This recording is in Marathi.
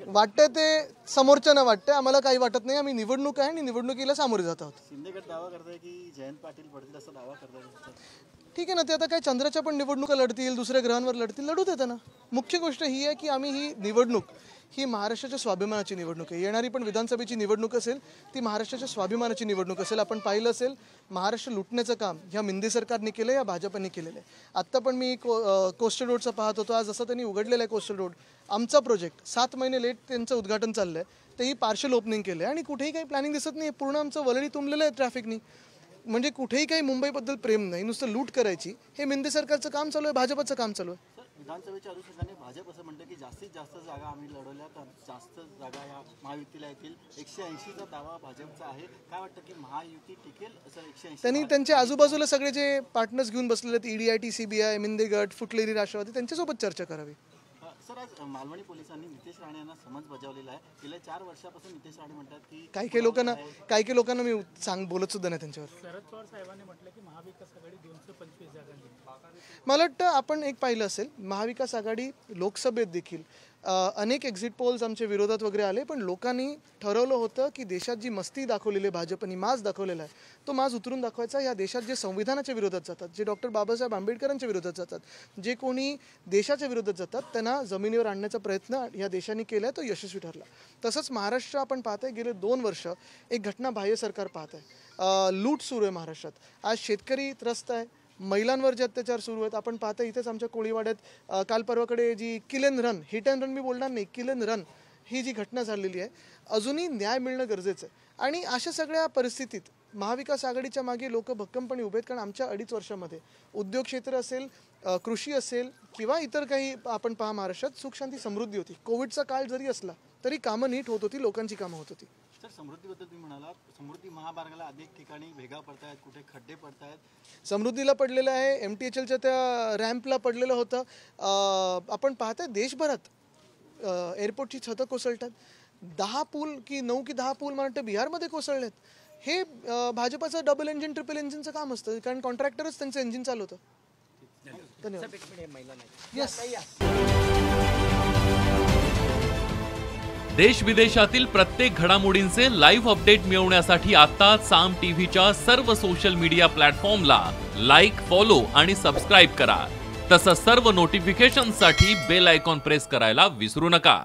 वाटतं ते समोरच्यांना वाटतं, आम्हाला काही वाटत नाही. आम्ही निवडणूक आहे आणि निवडणुकीला सामोरे जात आहोत. शिंदेगड दावा करताय की जयंत पाटील पडतील असा दावा करताय. ठीक आहे ना, ते आता काय चंद्राच्या पण निवडणुका लढतील, दुसऱ्या ग्रहांवर लढतील, लढू देतं ना. मुख्य गोष्ट ही आहे की आम्ही ही निवडणूक ही महाराष्ट्राच्या स्वाभिमानाची निवडणूक आहे. येणारी पण विधानसभेची निवडणूक असेल ती महाराष्ट्राच्या स्वाभिमानाची निवडणूक असेल. आपण पाहिलं असेल महाराष्ट्र लुटण्याचं काम ह्या मिंदे सरकारने केलं, या भाजपने केलेलं आहे. आत्ता पण मी कोस्टल रोडचं पाहत होतो. आज असं त्यांनी उघडलेलं आहे कोस्टल रोड. आमचा प्रोजेक्ट 7 महिने लेट त्यांचं उद्घाटन चाललं आहे, तेही पार्शल ओपनिंग केलं आहे आणि कुठेही काही प्लॅनिंग दिसत नाही. पूर्ण आमचं वलडी तुंबलेलं आहे ट्रॅफिकनी. म्हणजे कुठेही काही मुंबईबद्दल प्रेम नाही, नुसतं लूट करायची. हे मिंदे सरकारचं काम चालू आहे, भाजपचं काम चालू आहे. विधानसभेच्या अनुषंगाने भाजप असं म्हणतं की जास्तीत जास्त जागा आम्ही लढवल्या तर जास्त जागा या महायुतीला येतील. 180चा दावा भाजपचा आहे. काय वाटतं की महायुती टिकेल असं 180? त्यांनी त्यांच्या आजूबाजूला सगळे जे पार्टनर्स घेऊन बसलेले आहेत, EDIT, CBI, मिंदे गट, फुटलेली राष्ट्रवादी, त्यांच्यासोबत चर्चा करावी. सर, आज मालवणी पोलिसांनी नितेश राणे यांना समन्स बजावलेला आहे. गेल्या 4 वर्षापासून नितेश राणे म्हणतात की काही लोकांना मी बोलत सुद्धा नाही त्यांच्यावर. शरद पवार साहेबांनी म्हटलं की महाविकास आघाडी 225 जागा घेईल. मला वाटतं आपण एक पाहिलं असेल, महाविकास आघाडी लोकसभेत देखील अनेक एक्झिट पोल्स आमच्या विरोधात वगैरे आले, पण लोकांनी ठरवलं होतं की देशात जी मस्ती दाखवलेली भाजपनी माज दाखवलेला आहे, तो माज उतरून दाखवायचा. या देशात जे संविधानाच्या विरोधात जातात, जे डॉक्टर बाबासाहेब आंबेडकरांच्या विरोधात जातात, जे कोणी देशाच्या विरोधात जातात, त्यांना जमिनीवर आणण्याचा प्रयत्न या देशाने केला आहे, तो यशस्वी ठरला. तसंच महाराष्ट्र आपण पाहतोय, गेले 2 वर्ष एक घटना बाह्य सरकार पाहत आहे. लूट सुरू आहे महाराष्ट्रात. आज शेतकरी त्रस्त आहे, महिलांवर जे अत्याचार सुरू आहेत. आपण पाहता इथेच आमच्या कोळीवाड्यात काल परवाकडे जी kill and run, hit and run मी बोलणार नाही, किल अँड रन ही जी घटना झालेली आहे, अजूनही न्याय मिळणं गरजेचं आहे. आणि अशा सगळ्या परिस्थितीत महाविकास आघाडीच्या मागे लोक भक्कमपणे उभे आहेत. कारण आमच्या 2.5 वर्षामध्ये उद्योग क्षेत्र असेल, कृषी असेल किंवा इतर काही आपण पहा, महाराष्ट्रात सुख शांती समृद्धी होती. कोविडचा काळ जरी असला तरी कामं नीट होत होती, लोकांची कामं होत होती. सर, समृद्धीबद्दल तुम्ही म्हणाला, समृद्धी महामार्गाला अनेक ठिकाणी भेगा पडतायत, कुठे खड्डे पडतायत. समृद्धीला पडलेलं आहे, MTHLच्या त्या रॅम्पला पडलेलं होतं. आपण पाहताय देशभरात एअरपोर्टची छतं कोसळतात. 9 की 10 पूल मला वाटतं बिहारमध्ये कोसळलेत. हे भाजपाचं डबल इंजिन ट्रिपल इंजिनचं काम असतं, कारण कॉन्ट्रॅक्टरच त्यांचं इंजिन चालवतं. धन्यवाद. देश विदेशातील प्रत्येक घडामोडींचे लाईव्ह अपडेट मिळवण्यासाठी आता साम टीव्हीच्या सर्व सोशल मीडिया प्लॅटफॉर्मला लाईक, फॉलो आणि सबस्क्राईब करा. तसंच सर्व नोटिफिकेशनसाठी बेल आयकॉन प्रेस करायला विसरू नका.